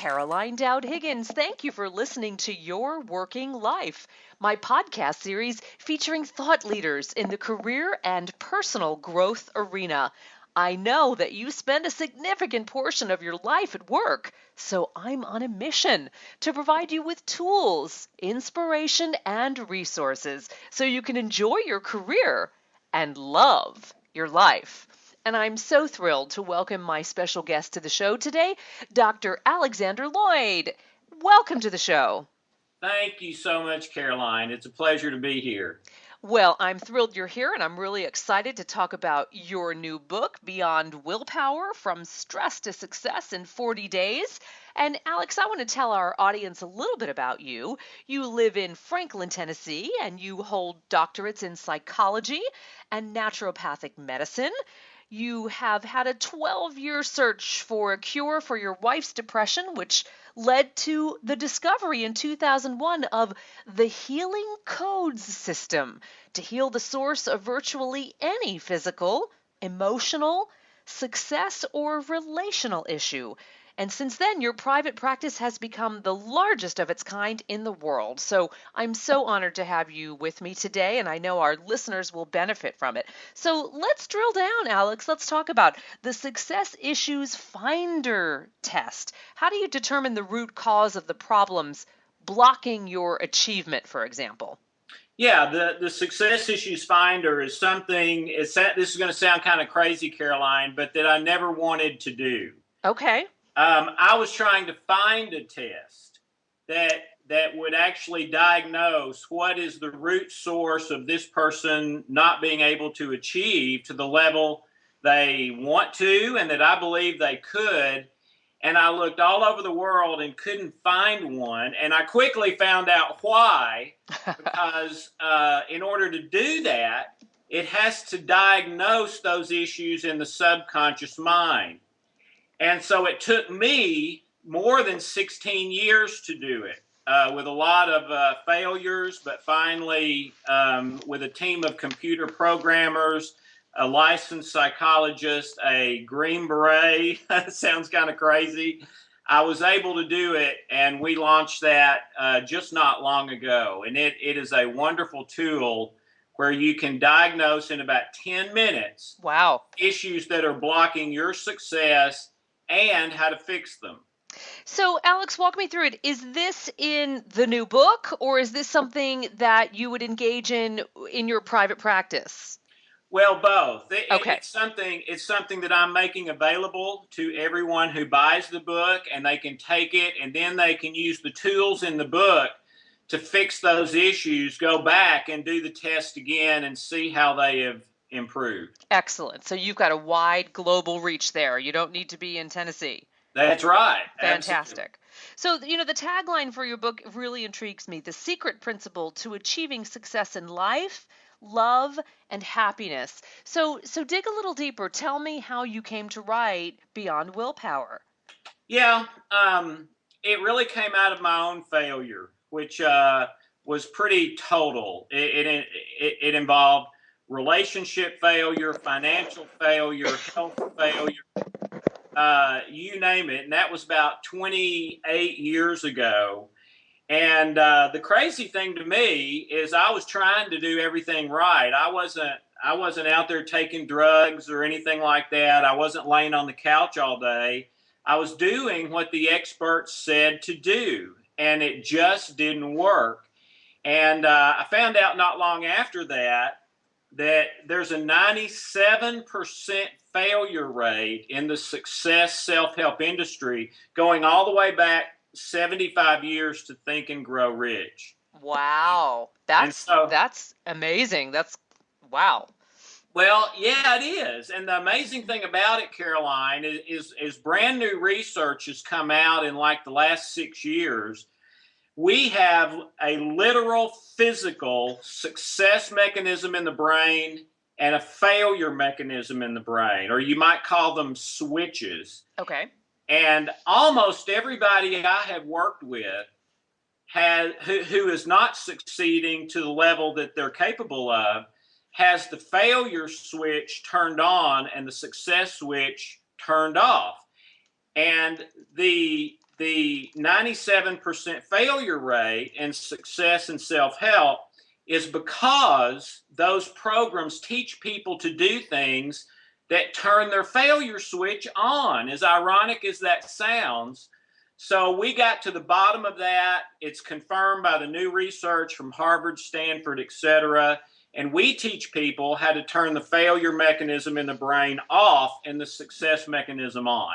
Caroline Dowd-Higgins. Thank you for listening to Your Working Life, my podcast series featuring thought leaders in the career and personal growth arena. I know that you spend a significant portion of your life at work, so I'm on a mission to provide you with tools, inspiration, and resources so you can enjoy your career and love your life. And I'm so thrilled to welcome my special guest to the show today, Dr. Alexander Loyd. Welcome to the show. Thank you so much, Caroline. It's a pleasure to be here. Well, I'm thrilled you're here, and I'm really excited to talk about your new book, Beyond Willpower, From Stress to Success in 40 Days. And Alex, I want to tell our audience a little bit about you. You live in Franklin, Tennessee, and you hold doctorates in psychology and naturopathic medicine. You have had a 12-year search for a cure for your wife's depression, which led to the discovery in 2001 of the Healing Codes system to heal the source of virtually any physical, emotional, success, or relational issue. And since then, your private practice has become the largest of its kind in the world. So I'm so honored to have you with me today, and I know our listeners will benefit from it. So let's drill down, Alex. Let's talk about the Success Issues Finder test. How do you determine the root cause of the problems blocking your achievement, for example? Yeah, the Success Issues Finder is something, this is going to sound kind of crazy, Caroline, but that I never wanted to do. Okay. I was trying to find a test that would actually diagnose what is the root source of this person not being able to achieve to the level they want to and that I believe they could. And I looked all over the world and couldn't find one. And I quickly found out why, because in order to do that, it has to diagnose those issues in the subconscious mind. And so it took me more than 16 years to do it, with a lot of failures, but finally, with a team of computer programmers, a licensed psychologist, a Green Beret, sounds kind of crazy, I was able to do it, and we launched that just not long ago. And it is a wonderful tool where you can diagnose in about 10 minutes issues that are blocking your success and how to fix them. So, Alex, walk me through it. Is this in the new book, or is this something that you would engage in your private practice? Well, both. Okay. It's something that I'm making available to everyone who buys the book, and they can take it, and then they can use the tools in the book to fix those issues, go back and do the test again and see how they have improved. Excellent. So you've got a wide global reach there. You don't need to be in Tennessee. That's right. Fantastic. Absolutely. So, the tagline for your book really intrigues me. The secret principle to achieving success in life, love, and happiness. So dig a little deeper. Tell me how you came to write Beyond Willpower. Yeah, it really came out of my own failure, which was pretty total. It involved relationship failure, financial failure, health failure, you name it. And that was about 28 years ago. And the crazy thing to me is I was trying to do everything right. I wasn't out there taking drugs or anything like that. I wasn't laying on the couch all day. I was doing what the experts said to do, and it just didn't work. And I found out not long after that there's a 97% failure rate in the success self-help industry, going all the way back 75 years to Think and Grow Rich. Wow. That's amazing. Wow. Well, yeah, it is. And the amazing thing about it, Caroline, is brand new research has come out in like the last 6 years. We have a literal physical success mechanism in the brain and a failure mechanism in the brain, or you might call them switches. Okay. And almost everybody I have worked with who is not succeeding to the level that they're capable of has the failure switch turned on and the success switch turned off. And the the 97% failure rate and success in self-help is because those programs teach people to do things that turn their failure switch on, as ironic as that sounds. So we got to the bottom of that. It's confirmed by the new research from Harvard, Stanford, et cetera. And we teach people how to turn the failure mechanism in the brain off and the success mechanism on.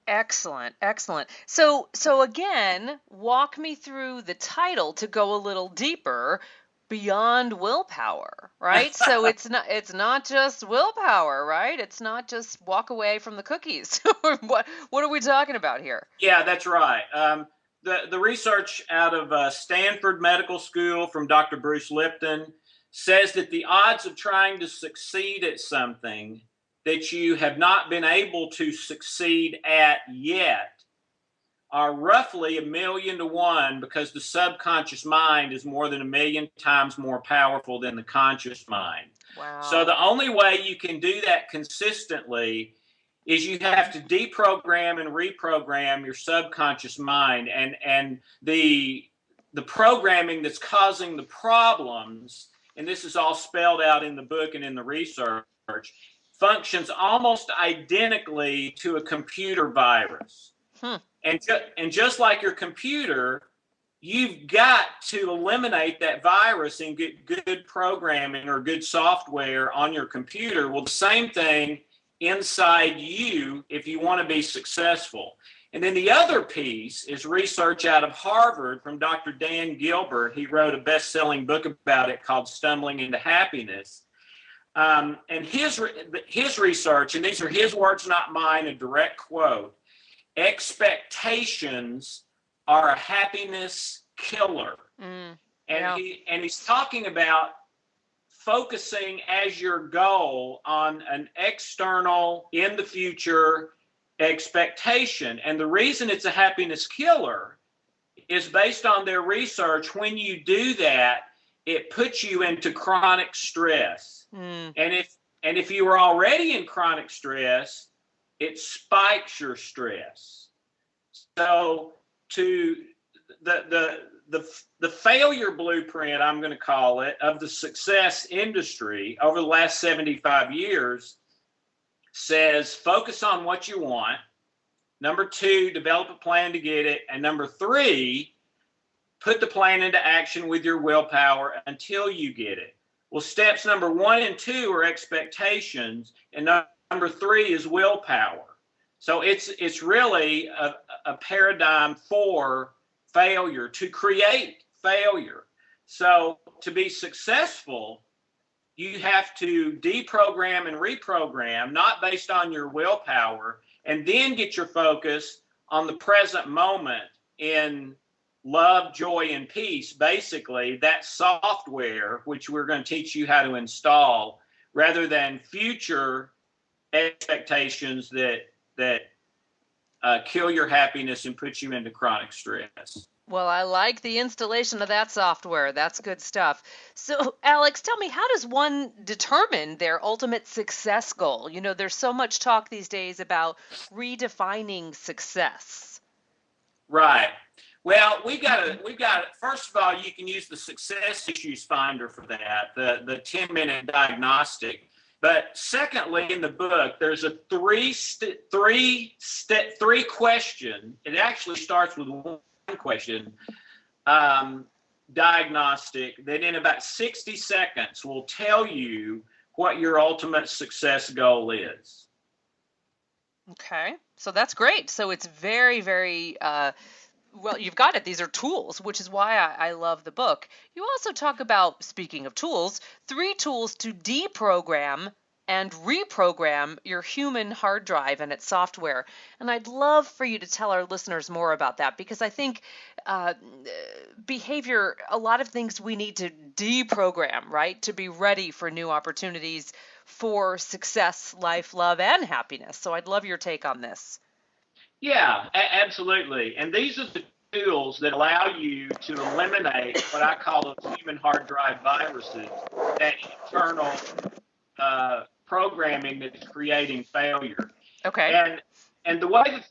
Excellent, excellent. So again, walk me through the title to go a little deeper. Beyond willpower, right? So it's not just willpower, right? It's not just walk away from the cookies. What are we talking about here? Yeah, that's right. The research out of Stanford Medical School from Dr. Bruce Lipton says that the odds of trying to succeed at something that you have not been able to succeed at yet are roughly 1,000,000 to 1, because the subconscious mind is more than 1,000,000 times more powerful than the conscious mind. Wow. So the only way you can do that consistently is you have to deprogram and reprogram your subconscious mind, and the programming that's causing the problems, and this is all spelled out in the book and in the research, functions almost identically to a computer virus. And just like your computer, you've got to eliminate that virus and get good programming or good software on your computer. Well, the same thing inside you if you want to be successful. And then the other piece is research out of Harvard from Dr. Dan Gilbert. He wrote a best-selling book about it called Stumbling into Happiness. And his research, and these are his words, not mine, a direct quote: expectations are a happiness killer. Yeah. And he's talking about focusing as your goal on an external, in the future expectation. And the reason it's a happiness killer is based on their research. When you do that, it puts you into chronic stress. And if you were already in chronic stress, it spikes your stress. So to the failure blueprint, I'm going to call it, of the success industry over the last 75 years says focus on what you want. Number 2, develop a plan to get it. And number 3, put the plan into action with your willpower until you get it. Well, steps number 1 and 2 are expectations, and number 3 is willpower. So it's really a paradigm for failure, to create failure. So to be successful, you have to deprogram and reprogram, not based on your willpower, and then get your focus on the present moment in love, joy, and peace. Basically, that software, which we're going to teach you how to install, rather than future expectations that kill your happiness and put you into chronic stress. Well, I like the installation of that software. That's good stuff. So, Alex, tell me, how does one determine their ultimate success goal? You know, there's so much talk these days about redefining success. Right. Well, we've got first of all, you can use the Success Issues Finder for that, the 10-minute diagnostic. But secondly, in the book, there's a three question. It actually starts with one question, diagnostic, that in about 60 seconds will tell you what your ultimate success goal is. Okay, so that's great. So it's very, very well, you've got it. These are tools, which is why I love the book. You also talk about, speaking of tools, 3 tools to deprogram and reprogram your human hard drive and its software. And I'd love for you to tell our listeners more about that, because I think behavior, a lot of things we need to deprogram, right, to be ready for new opportunities for success, life, love, and happiness. So I'd love your take on this. Yeah, absolutely. And these are the tools that allow you to eliminate what I call those human hard drive viruses, that internal programming that's creating failure. Okay. And the way the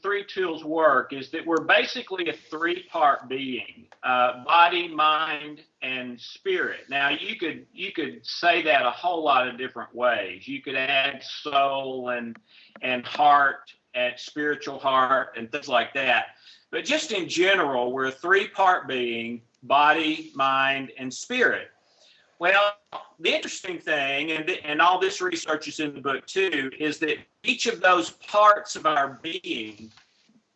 three tools work is that we're basically a three-part being: body, mind, and spirit. Now, you could say that a whole lot of different ways. You could add soul and heart and spiritual heart and things like that. But just in general, we're a three-part being: body, mind, and spirit. Well, the interesting thing, and all this research is in the book too, is that each of those parts of our being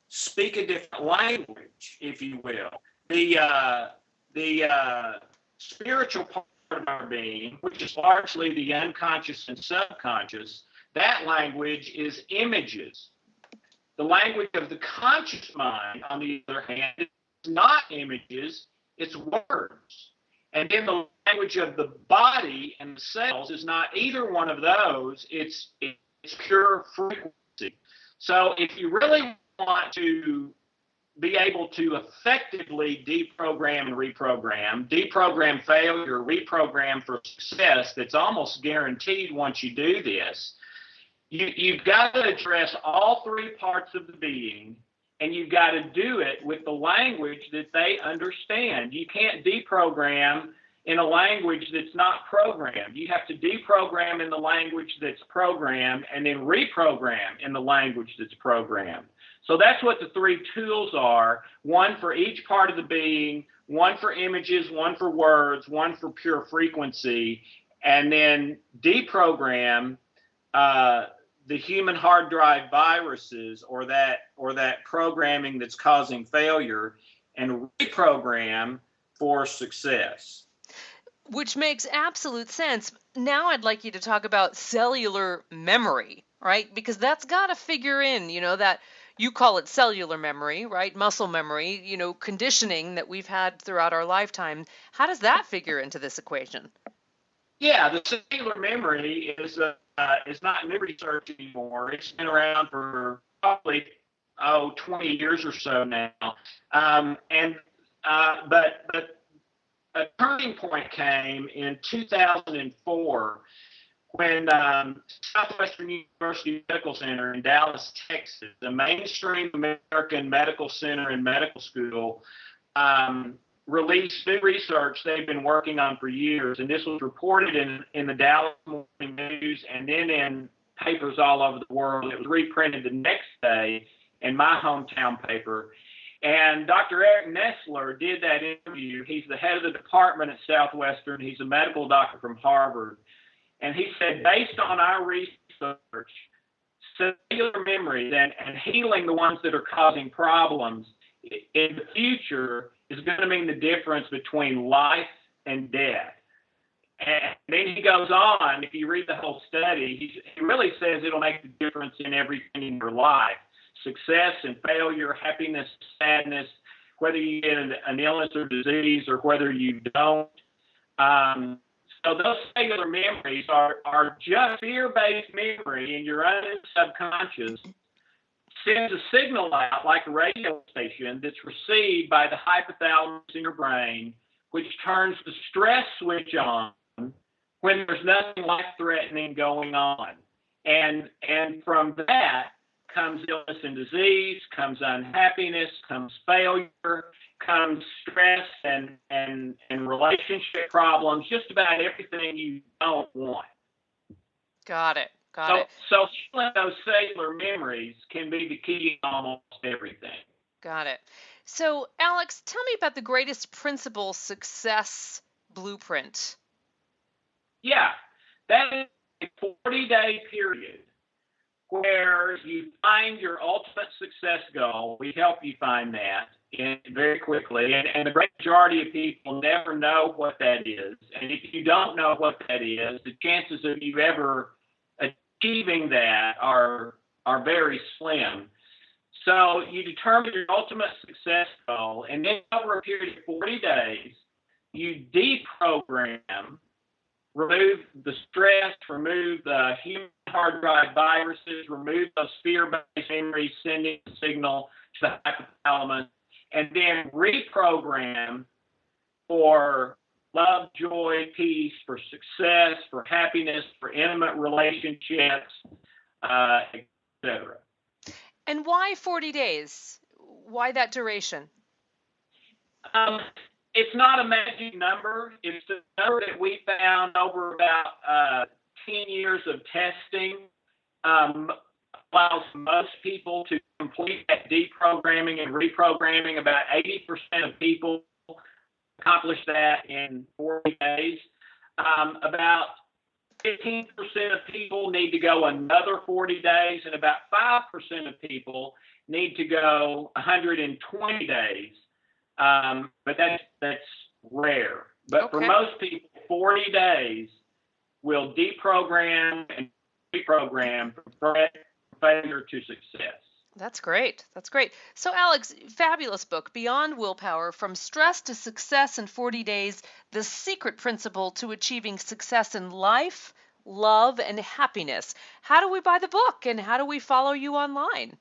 speak a different language, if you will. The spiritual part of our being, which is largely the unconscious and subconscious, that language is images. The language of the conscious mind, on the other hand, is not images, it's words. And then the language of the body and the cells is not either one of those. It's pure frequency. So if you really want to be able to effectively deprogram and deprogram failure, reprogram for success, that's almost guaranteed once you do this, you've got to address all three parts of the being. And you've got to do it with the language that they understand. You can't deprogram in a language that's not programmed. You have to deprogram in the language that's programmed and then reprogram in the language that's programmed. So that's what the three tools are: one for each part of the being, one for images, one for words, one for pure frequency, and then deprogram the human hard drive viruses or that programming that's causing failure, and reprogram for success. Which makes absolute sense. Now I'd like you to talk about cellular memory, right? Because that's got to figure in, that you call it cellular memory, right? Muscle memory, conditioning that we've had throughout our lifetime. How does that figure into this equation? Yeah, the cellular memory is not new research anymore. It's been around for probably 20 years or so now. But a turning point came in 2004 when Southwestern University Medical Center in Dallas, Texas, a mainstream American medical center and medical school, released new research they've been working on for years, and this was reported in the Dallas Morning News and then in papers all over the world. It was reprinted the next day in my hometown paper. And Dr. Eric Nestler did that interview. He's the head of the department at Southwestern. He's a medical doctor from Harvard. And he said, based on our research, cellular memory and healing the ones that are causing problems in the future is going to mean the difference between life and death. And then he goes on, if you read the whole study, he really says it'll make the difference in everything in your life: success and failure, happiness, sadness, whether you get an illness or disease or whether you don't. So those cellular memories are just fear-based memory in your own subconscious. Sends a signal out like a radio station that's received by the hypothalamus in your brain, which turns the stress switch on when there's nothing life-threatening going on. And from that comes illness and disease, comes unhappiness, comes failure, comes stress and relationship problems, just about everything you don't want. Got it. So healing those cellular memories can be the key to almost everything. Got it. So, Alex, tell me about the greatest principle success blueprint. Yeah, that is a 40-day period where you find your ultimate success goal. We help you find that very quickly. And the great majority of people never know what that is. And if you don't know what that is, the chances of you ever achieving that are very slim. So you determine your ultimate success goal, and then over a period of 40 days, you deprogram, remove the stress, remove the human hard drive viruses, remove those fear-based memories sending a signal to the hypothalamus, and then reprogram for love, joy, peace, for success, for happiness, for intimate relationships, etc. And why 40 days? Why that duration? Um, it's not a magic number. It's the number that we found over about 10 years of testing. Allows most people to complete that deprogramming and reprogramming. About 80% of people accomplish that in 40 days. About 15% of people need to go another 40 days, and about 5% of people need to go 120 days. But that's rare. But for most people, 40 days will deprogram and reprogram from failure to success. That's great. That's great. So, Alex, fabulous book, Beyond Willpower, From Stress to Success in 40 Days, the secret principle to achieving success in life, love, and happiness. How do we buy the book, and how do we follow you online?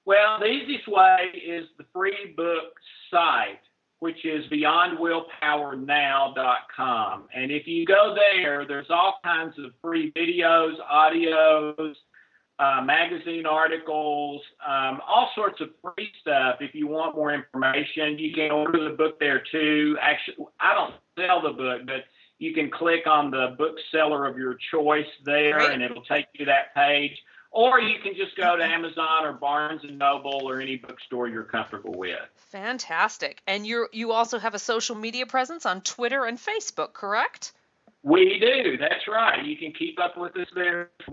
Well, the easiest way is the free book site, which is beyondwillpowernow.com. And if you go there, there's all kinds of free videos, audios, magazine articles, all sorts of free stuff. If you want more information, you can order the book there too. Actually, I don't sell the book, but you can click on the bookseller of your choice there, and it'll take you to that page. Or you can just go to Amazon or Barnes & Noble or any bookstore you're comfortable with. Fantastic. And you also have a social media presence on Twitter and Facebook, correct? We do. That's right. You can keep up with us there as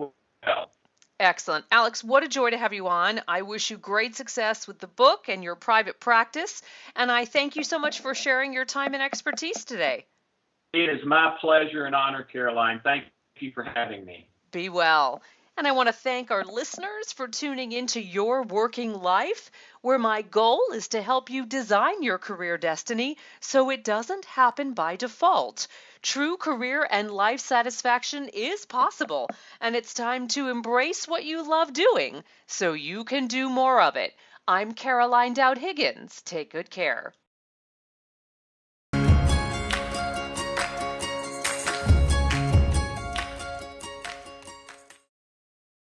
well. Excellent. Alex, what a joy to have you on. I wish you great success with the book and your private practice, and I thank you so much for sharing your time and expertise today. It is my pleasure and honor, Caroline. Thank you for having me. Be well. And I want to thank our listeners for tuning into Your Working Life, where my goal is to help you design your career destiny so it doesn't happen by default. True career and life satisfaction is possible, and it's time to embrace what you love doing so you can do more of it. I'm Caroline Dowd-Higgins. Take good care.